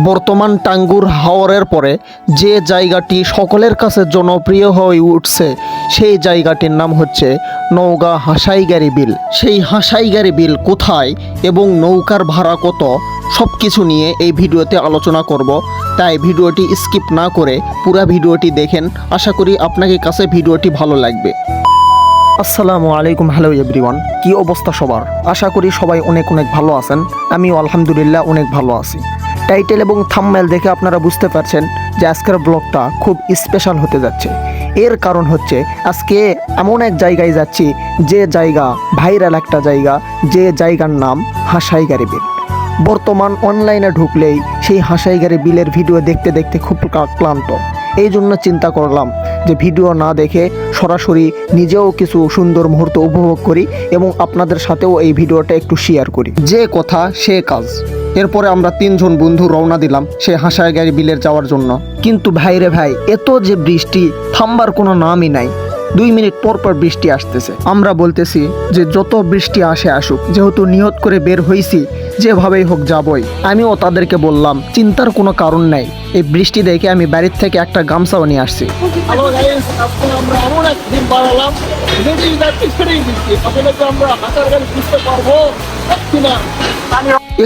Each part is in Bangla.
বর্তমান টাঙ্গুর হাওরের পরে যে জায়গাটি সকলের কাছে জনপ্রিয় হয়ে উঠছে সেই জায়গাটির নাম হচ্ছে নওগাঁ হাসাইগাড়ি বিল। সেই হাসাইগাড়ি বিল কোথায় এবং নৌকার ভাড়া কত সব কিছু নিয়ে এই ভিডিওতে আলোচনা করব। তাই ভিডিওটি স্কিপ না করে পুরো ভিডিওটি দেখেন। আশা করি আপনাকে কাছে ভিডিওটি ভালো লাগবে। আসসালামু আলাইকুম, হ্যালো এভরিওয়ান, কি অবস্থা সবার? আশা করি সবাই অনেক ভালো আছেন। আমিও আলহামদুলিল্লাহ অনেক ভালো আছি। টাইটেল এবং থাম্বনেল দেখে আপনারা বুঝতে পারছেন যে আজকের ব্লগটা খুব স্পেশাল হতে যাচ্ছে। এর কারণ হচ্ছে আজকে এমন এক জায়গায় যাচ্ছি যে জায়গা ভাইরাল একটা জায়গা, যে জায়গার নাম হাসাইগাড়ি বিল। বর্তমান অনলাইনে ঢুকলেই সেই হাসাইগাড়ি বিলের ভিডিও দেখতে দেখতে খুব ক্লান্ত। এই জন্য চিন্তা করলাম যে ভিডিও না দেখে সরাসরি নিজেও কিছু সুন্দর মুহূর্ত উপভোগ করি এবং আপনাদের সাথেও এই ভিডিওটা একটু শেয়ার করি। যে কথা সে কাজ। এরপরে আমরা তিনজন বন্ধু রওনা দিলাম সেই হাসাইগাড়ি বিলের যাওয়ার জন্য। কিন্তু ভাইরে ভাই, এত যে বৃষ্টি, থামবার কোনো নামই নাই। 2 মিনিট পর পর বৃষ্টি আসতেছে। আমরা বলতেছি যে যত বৃষ্টি আসে আসুক, যেহেতু নিয়ত করে বের হয়েছি যেভাবেই হোক যাবই। আমিও তাদেরকে বললাম চিন্তার কোনো কারণ নাই। এই বৃষ্টি দেখে আমি বাড়ির থেকে একটা গামছাও নিয়ে আসছি।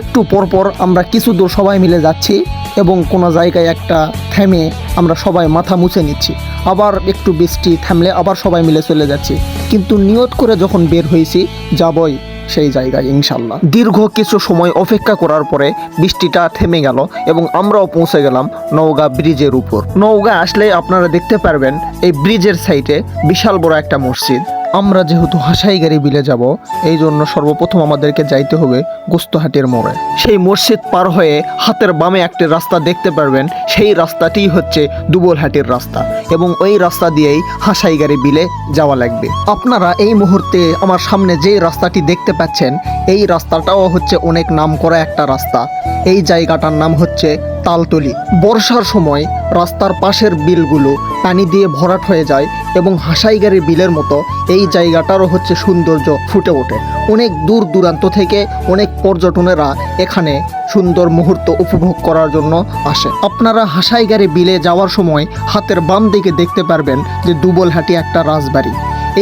একটু পরপর আমরা কিছু দূর সবাই মিলে যাচ্ছি এবং কোনো জায়গায় একটা থেমে আমরা সবাই মাথা মুছে নিচ্ছি। আবার একটু বৃষ্টি থামলে আবার সবাই মিলে চলে যাচ্ছি। কিন্তু নিয়ত করে যখন বের হয়েছি যাবই সেই জায়গায় ইনশাল্লাহ। দীর্ঘ কিছু সময় অপেক্ষা করার পরে বৃষ্টিটা থেমে গেল এবং আমরাও পৌঁছে গেলাম নওগাঁ ব্রিজের উপর। নওগাঁ আসলে আপনারা দেখতে পারবেন এই ব্রিজের সাইডে বিশাল বড় একটা মসজিদ। আমরা যেহেতু হাসাইগাড়ি বিলে যাব, এই জন্য সর্বপ্রথম আমাদেরকে যাইতে হবে গোস্তহাটের মোড়ে। সেই মসজিদ পার হয়ে হাতের বামে একটা রাস্তা দেখতে পারবেন, সেই রাস্তাটি হচ্ছে দুবলহাটের রাস্তা এবং ওই রাস্তা দিয়েই হাসাইগাড়ি বিলে যাওয়া লাগবে। আপনারা এই মুহূর্তে আমার সামনে যেই রাস্তাটি দেখতে পাচ্ছেন, এই রাস্তাটাও হচ্ছে অনেক নাম করা একটা রাস্তা। এই জায়গাটার নাম হচ্ছে তালতলি। বর্ষার সময় রাস্তার পাশের বিলগুলো পানি দিয়ে ভরাট হয়ে যায় এবং হাসাইগাড়ি বিলের মতো এই জায়গাটারও হচ্ছে সৌন্দর্য ফুটে ওঠে। অনেক দূর দূরান্ত থেকে অনেক পর্যটনেরা এখানে সুন্দর মুহূর্ত উপভোগ করার জন্য আসে। আপনারা হাসাইগাড়ি বিলে যাওয়ার সময় হাতের বাম দিকে দেখতে পারবেন যে দুবলহাটি একটা রাজবাড়ি।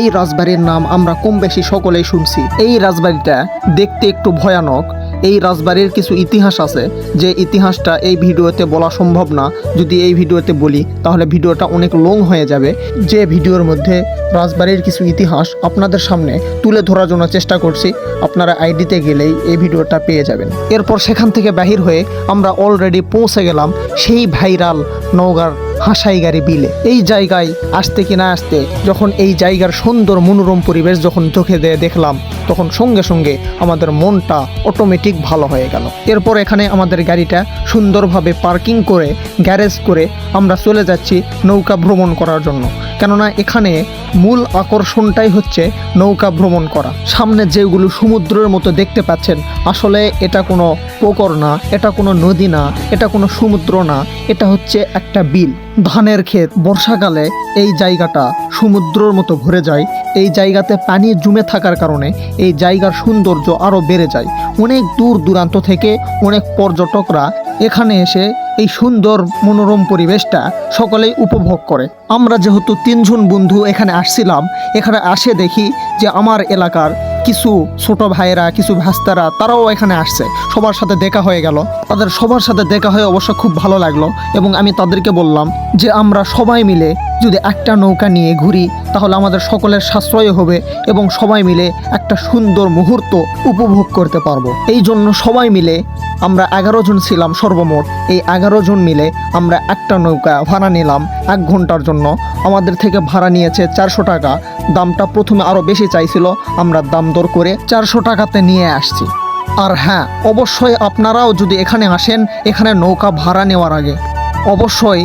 এই রাজবাড়ির নাম আমরা কম বেশি সকলেই শুনছি। এই রাজবাড়িটা দেখতে একটু ভয়ানক। এই রাজবাড়ির কিছু ইতিহাস আছে, যে ইতিহাসটা এই ভিডিওতে বলা সম্ভব না। যদি এই ভিডিওতে বলি তাহলে ভিডিওটা অনেক লং হয়ে যাবে। যে ভিডিওর মধ্যে রাজবাড়ির কিছু ইতিহাস আপনাদের সামনে তুলে ধরার জন্য চেষ্টা করছি, আপনারা আইডিতে গেলেই এই ভিডিওটা পেয়ে যাবেন। এরপর সেখান থেকে বাহির হয়ে আমরা অলরেডি পৌঁছে গেলাম সেই ভাইরাল নওগাঁর হাসাইগাড়ি বিলে। এই জায়গায় আসতে কি না আসতে যখন এই জায়গার সুন্দর মনোরম পরিবেশ যখন চোখে দিয়ে দেখলাম, তখন সঙ্গে সঙ্গে আমাদের মনটা অটোমেটিক ভালো হয়ে গেল। এরপর এখানে আমাদের গাড়িটা সুন্দরভাবে পার্কিং করে গ্যারেজ করে আমরা চলে যাচ্ছি নৌকা ভ্রমণ করার জন্য। কেননা এখানে মূল আকর্ষণটাই হচ্ছে নৌকা ভ্রমণ করা। সামনে যেগুলো সমুদ্রের মতো দেখতে পাচ্ছেন, আসলে এটা কোনো পুকুর না, এটা কোনো নদী না, এটা কোনো সমুদ্র না, এটা হচ্ছে একটা বিল, ধানের ক্ষেত। বর্ষাকালে এই জায়গাটা সমুদ্রের মতো ভরে যায়। এই জায়গাতে পানি জমে থাকার কারণে এই জায়গার সৌন্দর্য আরও বেড়ে যায়। অনেক দূর দূরান্ত থেকে অনেক পর্যটকরা এখানে এসে এই সুন্দর মনোরম পরিবেশটা সকলেই উপভোগ করে। আমরা যেহেতু 3 জন বন্ধু এখানে আসছিলাম, এখানে আসে দেখি যে আমার এলাকার কিছু ছোট ভাইয়েরা, কিছু ভাস্তারা, তারাও এখানে আসছে। সবার সাথে দেখা হয়ে গেল। তাদের সবার সাথে দেখা হয়ে অবশ্য খুব ভালো লাগলো এবং আমি তাদেরকে বললাম যে আমরা সবাই মিলে যদি একটা নৌকা নিয়ে ঘুরি তাহলে আমাদের সকলের সাশ্রয় হবে এবং সবাই মিলে একটা সুন্দর মুহূর্ত উপভোগ করতে পারবো। এই জন্য সবাই মিলে আমরা 11 জন ছিলাম সর্বমোট। এই 11 জন মিলে আমরা একটা নৌকা ভাড়া নিলাম 1 ঘন্টার জন্য। আমাদের থেকে ভাড়া নিয়েছে 400 টাকা। দামটা প্রথমে আরও বেশি চাইছিল, আমরা দাম দর করে 400 টাকাতে নিয়ে আসছি। আর হ্যাঁ, অবশ্যই আপনারাও যদি এখানে আসেন, এখানে নৌকা ভাড়া নেওয়ার আগে অবশ্যই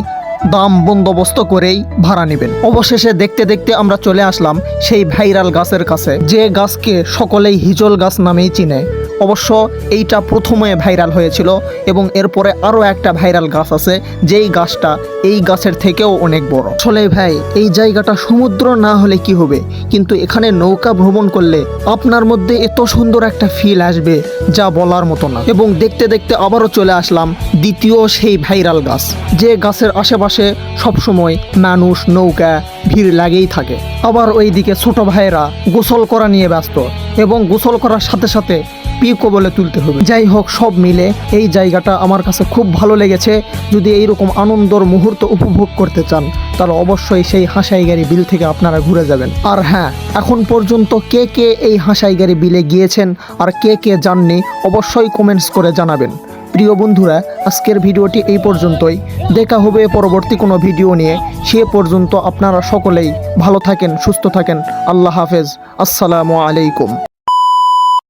দাম বন্দোবস্ত করেই ভাড়া নেবেন। অবশেষে দেখতে দেখতে আমরা চলে আসলাম সেই ভাইরাল গাছের কাছে, যে গাছকে সকলেই হিজল গাছ নামেই চিনে। অবশ্য এইটা প্রথমে ভাইরাল হয়েছিল এবং এরপরে আরও একটা ভাইরাল গাছ আছে, যেই গাছটা এই গাছের থেকেও অনেক বড়। আসলে ভাই এই জায়গাটা সমুদ্র না হলে কি হবে, কিন্তু এখানে নৌকা ভ্রমণ করলে আপনার মধ্যে এত সুন্দর একটা ফিল আসবে যা বলার মতো না। এবং দেখতে দেখতে আবারও চলে আসলাম দ্বিতীয় সেই ভাইরাল গাছ, যে গাছের আশেপাশে সবসময় মানুষ নৌকা ভিড় লাগেই থাকে। আবার ওইদিকে ছোট ভাইয়েরা গোসল করা নিয়ে ব্যস্ত এবং গোসল করার সাথে সাথে পিকও বলে তুলতে হবে। যাই হোক, সব মিলে এই জায়গাটা আমার কাছে খুব ভালো লেগেছে। যদি এইরকম আনন্দর মুহূর্ত উপভোগ করতে চান তাহলে অবশ্যই সেই হাঁসাইগাড়ি বিল থেকে আপনারা ঘুরে যাবেন। আর হ্যাঁ, এখন পর্যন্ত কে কে এই হাঁসাইগাড়ি বিলে গিয়েছেন আর কে কে যাননি অবশ্যই কমেন্টস করে জানাবেন। প্রিয় বন্ধুরা, আজকের ভিডিওটি এই পর্যন্তই। দেখা হবে পরবর্তী কোনো ভিডিও নিয়ে। সে পর্যন্ত আপনারা সকলেই ভালো থাকেন, সুস্থ থাকেন। আল্লাহ হাফেজ। আসসালামু আলাইকুম।